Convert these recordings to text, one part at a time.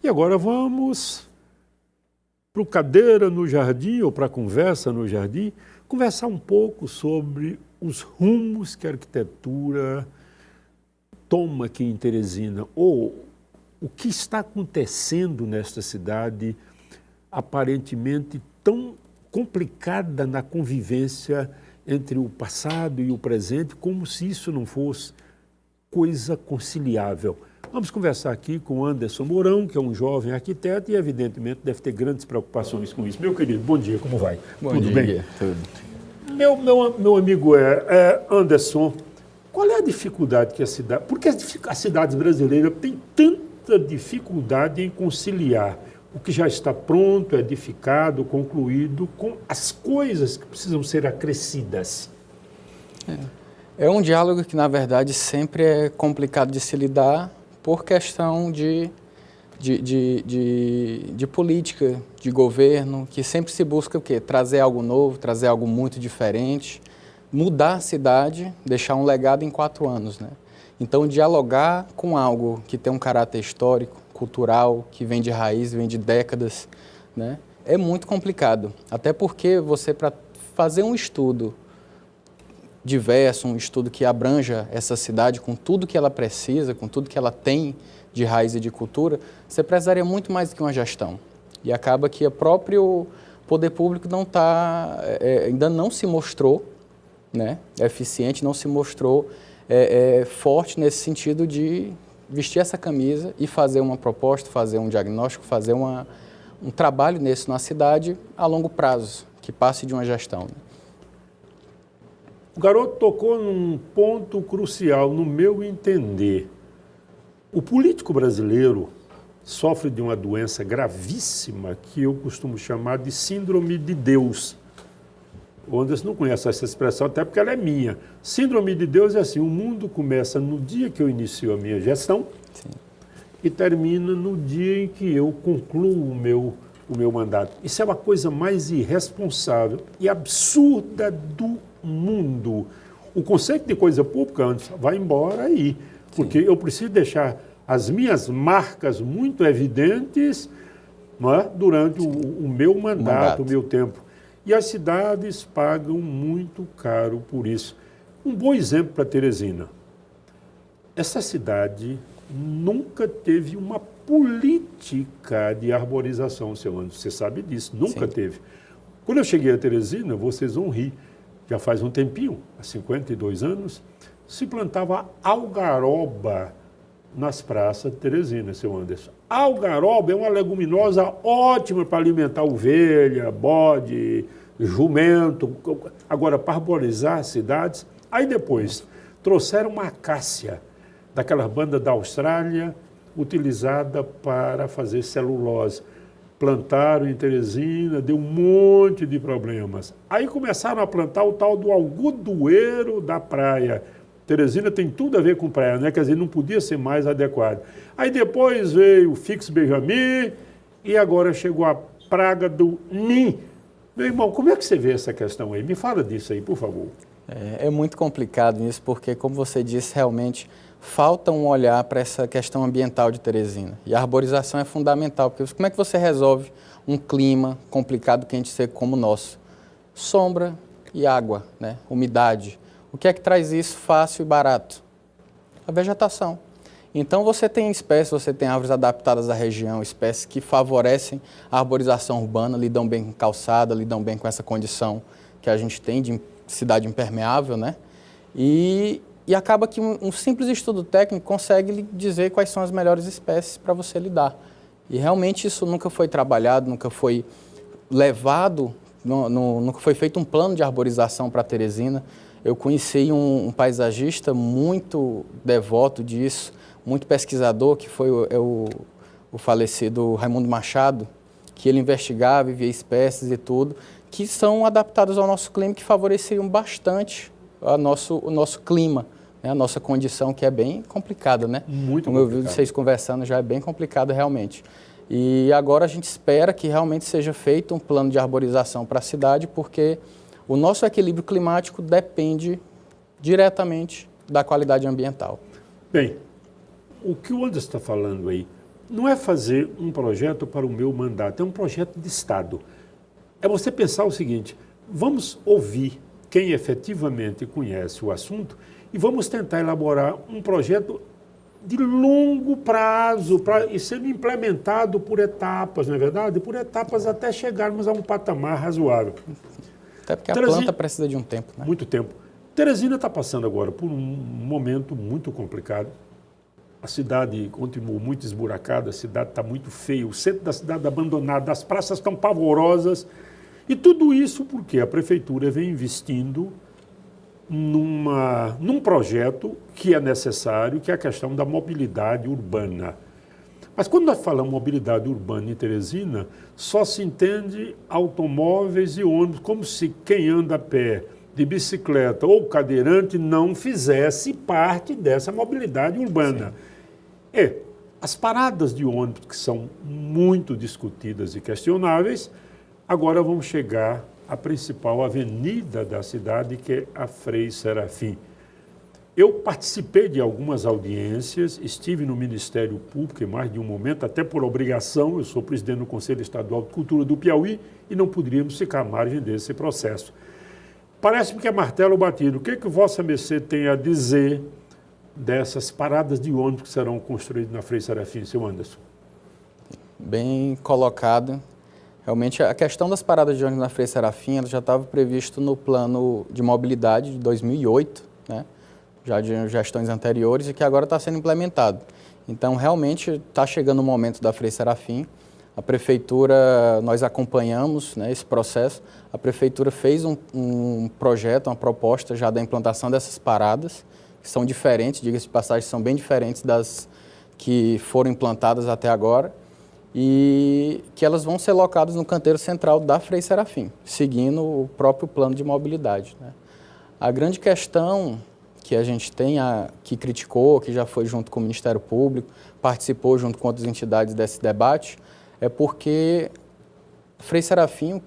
E agora vamos para o Cadeira no Jardim, ou para a Conversa no Jardim, conversar um pouco sobre os rumos que a arquitetura toma aqui em Teresina, ou o que está acontecendo nesta cidade, aparentemente tão complicada na convivência entre o passado e o presente, como se isso não fosse coisa conciliável. Vamos conversar aqui com Anderson Mourão, que é um jovem arquiteto e, evidentemente, deve ter grandes preocupações com isso. Meu querido, bom dia, como vai? Tudo bem? Tudo. Meu amigo Anderson, qual é a dificuldade que a cidade... Por que as cidades brasileiras têm tanta dificuldade em conciliar o que já está pronto, edificado, concluído, com as coisas que precisam ser acrescidas? É um diálogo que, na verdade, sempre é complicado de se lidar por questão de política, de governo, que sempre se busca o quê? Trazer algo novo, trazer algo muito diferente, mudar a cidade, deixar um legado em 4 anos, né? Então, dialogar com algo que tem um caráter histórico, cultural, que vem de raiz, vem de décadas, né? É muito complicado. Até porque você, para fazer um estudo diverso, um estudo que abranja essa cidade com tudo que ela precisa, com tudo que ela tem de raiz e de cultura, você precisaria muito mais do que uma gestão. E acaba que o próprio poder público ainda não se mostrou, né, eficiente, não se mostrou forte nesse sentido de vestir essa camisa e fazer uma proposta, fazer um diagnóstico, fazer um trabalho nisso na cidade a longo prazo, que passe de uma gestão. O garoto tocou num ponto crucial, no meu entender. O político brasileiro sofre de uma doença gravíssima que eu costumo chamar de síndrome de Deus. O Anderson não conhece essa expressão, até porque ela é minha. Síndrome de Deus é assim, o mundo começa no dia que eu inicio a minha gestão. Sim. E termina no dia em que eu concluo o meu mandato. Isso é uma coisa mais irresponsável e absurda do mundo. O conceito de coisa pública, antes, vai embora aí, porque eu preciso deixar as minhas marcas muito evidentes, não é? Durante o meu mandato, o meu tempo. E as cidades pagam muito caro por isso. Um bom exemplo para Teresina. Essa cidade nunca teve uma política de arborização, seu Anderson. Você sabe disso, nunca teve. Quando eu cheguei a Teresina, vocês vão rir, já faz um tempinho, há 52 anos, se plantava algaroba nas praças de Teresina, seu Anderson. Algaroba é uma leguminosa ótima para alimentar ovelha, bode, jumento. Agora, para arborizar as cidades, aí depois trouxeram uma acácia, daquela banda da Austrália, utilizada para fazer celulose. Plantaram em Teresina, deu um monte de problemas. Aí começaram a plantar o tal do algodoeiro da praia. Teresina tem tudo a ver com praia, né? Quer dizer, não podia ser mais adequado. Aí depois veio o Fix Benjamin e agora chegou a praga do NIM. Meu irmão, como é que você vê essa questão aí? Me fala disso aí, por favor. É muito complicado isso, porque, como você disse, realmente falta um olhar para essa questão ambiental de Teresina. E a arborização é fundamental, porque como é que você resolve um clima complicado, quente e seco como o nosso? Sombra e água, né? Umidade. O que é que traz isso fácil e barato? A vegetação. Então você tem espécies, você tem árvores adaptadas à região, espécies que favorecem a arborização urbana, lidam bem com calçada, lidam bem com essa condição que a gente tem de cidade impermeável, né? E acaba que um simples estudo técnico consegue lhe dizer quais são as melhores espécies para você lidar. E realmente isso nunca foi trabalhado, nunca foi levado, nunca foi feito um plano de arborização para Teresina. Eu conheci um paisagista muito devoto disso, muito pesquisador, que foi o falecido Raimundo Machado, que ele investigava e via espécies e tudo, que são adaptadas ao nosso clima, que favoreceriam bastante o nosso clima, né? A nossa condição, que é bem complicada, né? Muito Como complicado. Eu vi vocês conversando, já é bem complicado realmente. E agora a gente espera que realmente seja feito um plano de arborização para a cidade, porque o nosso equilíbrio climático depende diretamente da qualidade ambiental. Bem, o que o Anderson está falando aí não é fazer um projeto para o meu mandato, é um projeto de Estado. É você pensar o seguinte, vamos ouvir quem efetivamente conhece o assunto e vamos tentar elaborar um projeto de longo prazo e sendo implementado por etapas, não é verdade? Por etapas até chegarmos a um patamar razoável. Até porque a planta precisa de um tempo, né? Muito tempo. Teresina está passando agora por um momento muito complicado. A cidade continua muito esburacada, a cidade está muito feia, o centro da cidade abandonado, as praças estão pavorosas. E tudo isso porque a prefeitura vem investindo num projeto que é necessário, que é a questão da mobilidade urbana. Mas quando nós falamos mobilidade urbana em Teresina, só se entende automóveis e ônibus, como se quem anda a pé, de bicicleta ou cadeirante não fizesse parte dessa mobilidade urbana. As paradas de ônibus, que são muito discutidas e questionáveis, agora vão chegar à principal avenida da cidade, que é a Frei Serafim. Eu participei de algumas audiências, estive no Ministério Público em mais de um momento, até por obrigação, eu sou presidente do Conselho Estadual de Cultura do Piauí e não poderíamos ficar à margem desse processo. Parece-me que é martelo batido. O que Vossa Mercê tem a dizer dessas paradas de ônibus que serão construídas na Frei Serafim, seu Anderson? Bem colocado. Realmente, a questão das paradas de ônibus na Frei Serafim ela já estava previsto no plano de mobilidade de 2008, né? Já de gestões anteriores, e que agora está sendo implementado. Então, realmente, está chegando o momento da Frei Serafim. A Prefeitura, nós acompanhamos, né, esse processo. A Prefeitura fez um projeto, uma proposta já da implantação dessas paradas, que são diferentes, diga-se de passagem, são bem diferentes das que foram implantadas até agora, e que elas vão ser locadas no canteiro central da Frei Serafim, seguindo o próprio plano de mobilidade, né? A grande questão que a gente tem, que criticou, que já foi junto com o Ministério Público, participou junto com outras entidades desse debate, é porque Frei Serafim, o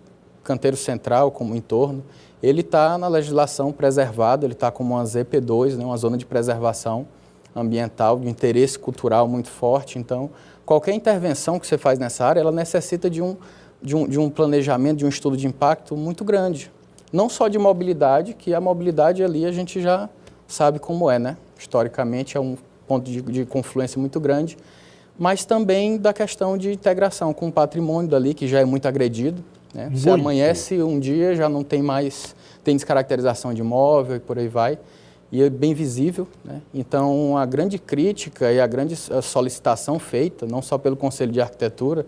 canteiro central, como entorno, ele está na legislação preservado, ele está como uma ZP2, né, uma zona de preservação ambiental, de interesse cultural muito forte. Então, qualquer intervenção que você faz nessa área, ela necessita de um planejamento, de um estudo de impacto muito grande. Não só de mobilidade, que a mobilidade ali a gente já sabe como é, né? Historicamente é um ponto de confluência muito grande, mas também da questão de integração com o patrimônio dali, que já é muito agredido, né? Se amanhece um dia, já não tem mais, tem descaracterização de imóvel e por aí vai, e é bem visível, né? Então, a grande crítica e a grande solicitação feita, não só pelo Conselho de Arquitetura,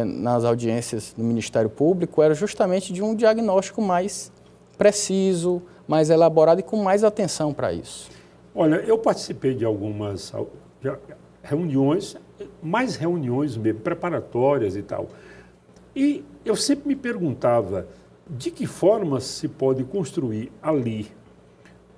nas audiências do Ministério Público, era justamente de um diagnóstico mais preciso, mais elaborado e com mais atenção para isso. Olha, eu participei de algumas reuniões, mais reuniões mesmo, preparatórias e tal. E eu sempre me perguntava de que forma se pode construir ali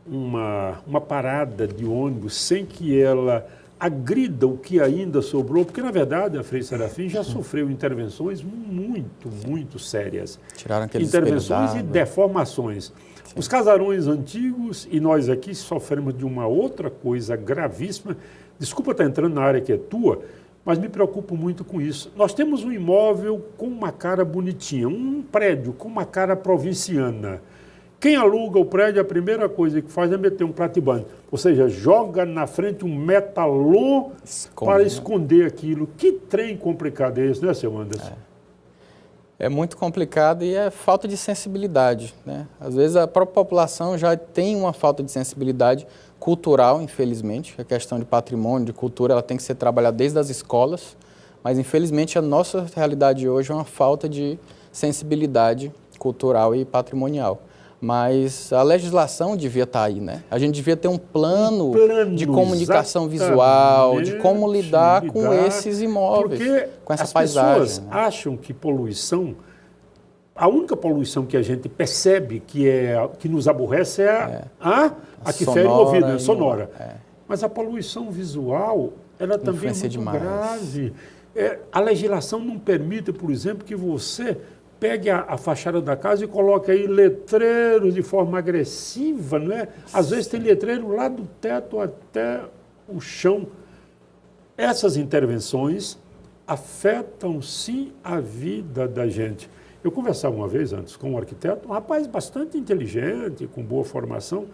uma parada de ônibus sem que ela agrida o que ainda sobrou, porque na verdade a Frei Serafim já sofreu intervenções muito sérias. Tiraram aqueles intervenções e deformações. Sim. Os casarões antigos, e nós aqui sofremos de uma outra coisa gravíssima. Desculpa estar entrando na área que é tua, mas me preocupo muito com isso. Nós temos um imóvel com uma cara bonitinha, um prédio com uma cara provinciana. Quem aluga o prédio, a primeira coisa que faz é meter um platiband, ou seja, joga na frente um metalon para esconder aquilo. Que trem complicado é esse, né, seu Anderson? É muito complicado e é falta de sensibilidade, né? Às vezes a própria população já tem uma falta de sensibilidade cultural, infelizmente. A questão de patrimônio, de cultura, ela tem que ser trabalhada desde as escolas, mas infelizmente a nossa realidade hoje é uma falta de sensibilidade cultural e patrimonial. Mas a legislação devia estar aí, né? A gente devia ter um plano de comunicação visual, de como lidar com esses imóveis, com essa paisagem. As pessoas acham que poluição, a única poluição que a gente percebe que nos aborrece é a que fere o ouvido, a sonora. Mas a poluição visual, ela também é muito grave. A legislação não permite, por exemplo, que você pegue a fachada da casa e coloque aí letreiros de forma agressiva, não é? Às vezes tem letreiro lá do teto até o chão. essas intervenções afetam, sim, a vida da gente. Eu conversava uma vez antes com um arquiteto, um rapaz bastante inteligente, com boa formação,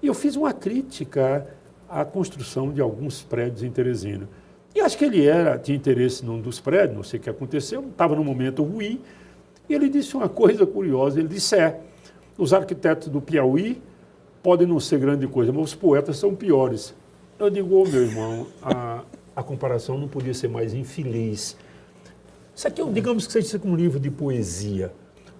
e eu fiz uma crítica à construção de alguns prédios em Teresina. E acho que ele tinha interesse num dos prédios, não sei o que aconteceu, estava num momento ruim, e ele disse uma coisa curiosa, ele disse, os arquitetos do Piauí podem não ser grande coisa, mas os poetas são piores. Eu digo, meu irmão, a comparação não podia ser mais infeliz. Isso aqui, digamos que seja um livro de poesia.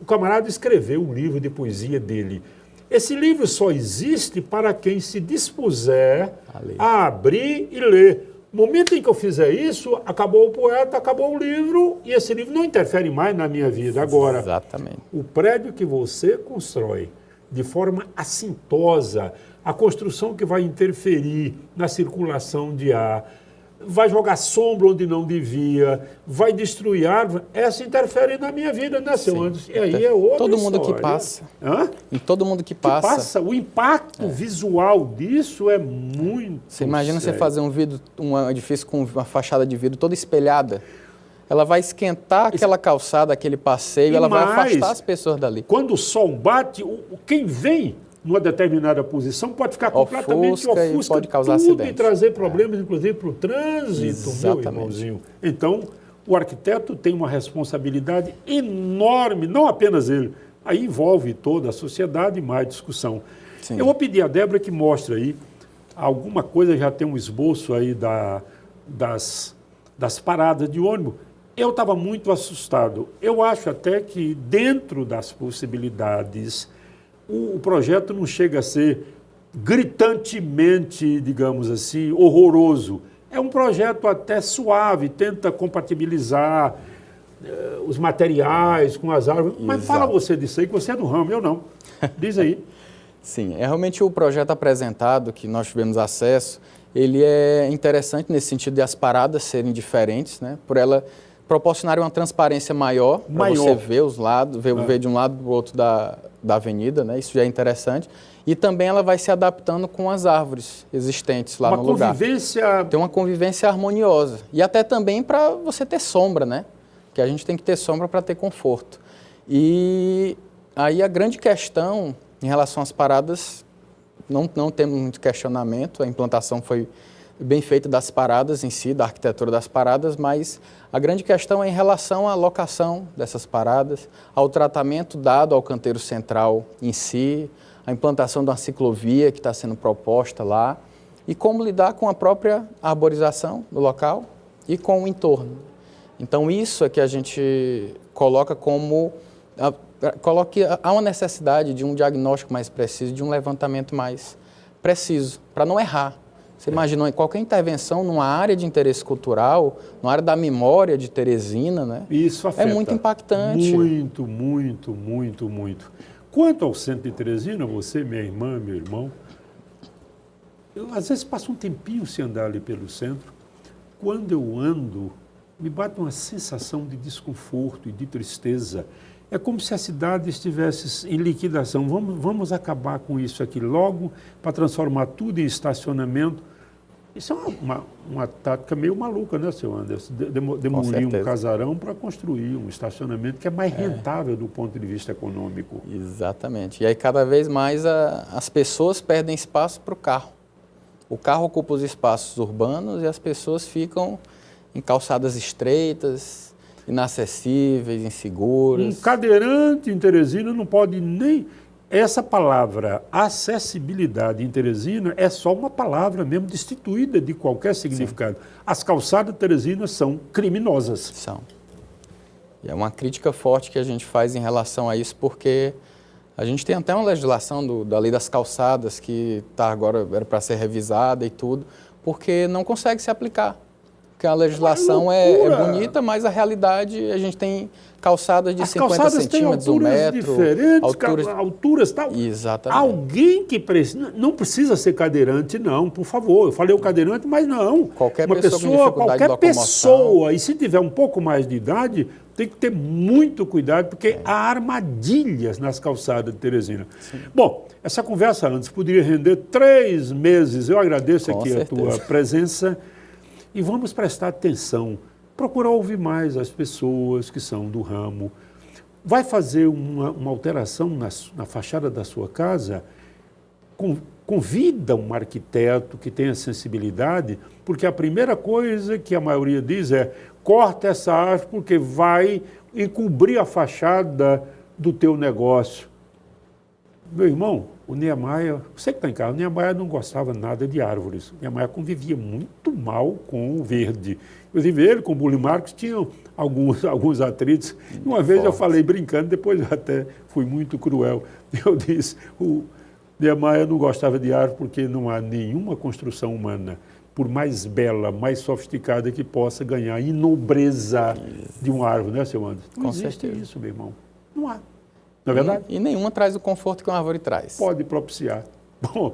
O camarada escreveu um livro de poesia dele. Esse livro só existe para quem se dispuser a abrir e ler. No momento em que eu fizer isso, acabou o poeta, acabou o livro, e esse livro não interfere mais na minha vida. Agora, exatamente, o prédio que você constrói de forma assintosa, a construção que vai interferir na circulação de ar, vai jogar sombra onde não devia, vai destruir árvore, essa interfere na minha vida, né, seu Anderson? E aí é outra todo mundo história. Que passa. Hã? E todo mundo que passa. O impacto visual disso é muito Você imagina sério. você fazer um edifício com uma fachada de vidro toda espelhada. Ela vai esquentar aquela calçada, aquele passeio, ela vai afastar as pessoas dali. Quando o sol bate, quem vem numa determinada posição pode ficar completamente ofusca, pode causar tudo acidente. E trazer problemas, inclusive, para o trânsito, Exatamente. Meu irmãozinho. Então, o arquiteto tem uma responsabilidade enorme, não apenas ele, aí envolve toda a sociedade e mais discussão. Sim. Eu vou pedir a Débora que mostre aí alguma coisa, já tem um esboço aí das paradas de ônibus. Eu estava muito assustado. Eu acho até que dentro das possibilidades o projeto não chega a ser gritantemente, digamos assim, horroroso. É um projeto até suave, tenta compatibilizar os materiais com as árvores. Mas Exato. Fala você disso aí, que você é do ramo, eu não. Diz aí. Sim, realmente o projeto apresentado, que nós tivemos acesso, ele é interessante nesse sentido de as paradas serem diferentes, né? Por ela proporcionarem uma transparência maior, para você ver os lados, ver de um lado para o outro da avenida, né? Isso já é interessante. E também ela vai se adaptando com as árvores existentes lá no lugar. Tem uma convivência harmoniosa. E até também para você ter sombra, né? Que a gente tem que ter sombra para ter conforto. E aí a grande questão em relação às paradas, não temos muito questionamento, a implantação foi bem feita das paradas em si, da arquitetura das paradas, mas a grande questão é em relação à locação dessas paradas, ao tratamento dado ao canteiro central em si, a implantação de uma ciclovia que está sendo proposta lá e como lidar com a própria arborização do local e com o entorno. Então isso é que a gente coloca como... há uma necessidade de um diagnóstico mais preciso, de um levantamento mais preciso, para não errar. Você imagina, qualquer intervenção numa área de interesse cultural, numa área da memória de Teresina, né? Isso afeta. É muito impactante. Muito, muito, muito, muito. Quanto ao centro de Teresina, você, minha irmã, meu irmão, eu às vezes passo um tempinho sem andar ali pelo centro. Quando eu ando, me bate uma sensação de desconforto e de tristeza. É como se a cidade estivesse em liquidação. Vamos acabar com isso aqui logo para transformar tudo em estacionamento. Isso é uma tática meio maluca, né, seu Anderson? Demolir um casarão para construir um estacionamento que é mais rentável do ponto de vista econômico. Exatamente. E aí cada vez mais as pessoas perdem espaço para o carro. O carro ocupa os espaços urbanos e as pessoas ficam em calçadas estreitas, inacessíveis, inseguras. Um cadeirante em Teresina não pode nem... Essa palavra acessibilidade em Teresina é só uma palavra mesmo destituída de qualquer significado. Sim. As calçadas de Teresina são criminosas. São. E é uma crítica forte que a gente faz em relação a isso, porque a gente tem até uma legislação da lei das calçadas que agora era para ser revisada e tudo, porque não consegue se aplicar. Porque a legislação é bonita, mas a realidade, a gente tem calçadas de 50 centímetros, 1 metro. Alturas tal. Exatamente. Alguém que precisa, não precisa ser cadeirante, não, por favor. Eu falei o cadeirante, mas não. Qualquer pessoa qualquer pessoa, e se tiver um pouco mais de idade, tem que ter muito cuidado, porque há armadilhas nas calçadas de Teresina. Sim. Bom, essa conversa antes poderia render 3 meses. Eu agradeço aqui a tua presença. E vamos prestar atenção, procurar ouvir mais as pessoas que são do ramo. Vai fazer uma alteração na fachada da sua casa? Convida um arquiteto que tenha sensibilidade, porque a primeira coisa que a maioria diz é: corta essa árvore porque vai encobrir a fachada do teu negócio. Meu irmão, o Niemeyer, você que está em casa, o Niemeyer não gostava nada de árvores. O Niemeyer convivia muito mal com o verde. Inclusive ele, com o Burle Marx, tinham alguns atritos. E uma vez eu falei brincando, depois eu até fui muito cruel. Eu disse, o Niemeyer não gostava de árvore porque não há nenhuma construção humana, por mais bela, mais sofisticada que possa ganhar em nobreza de uma árvore, né, seu Anderson? Não existe isso, meu irmão. Não há. Não é verdade? E nenhuma traz o conforto que uma árvore traz. Pode propiciar. Bom,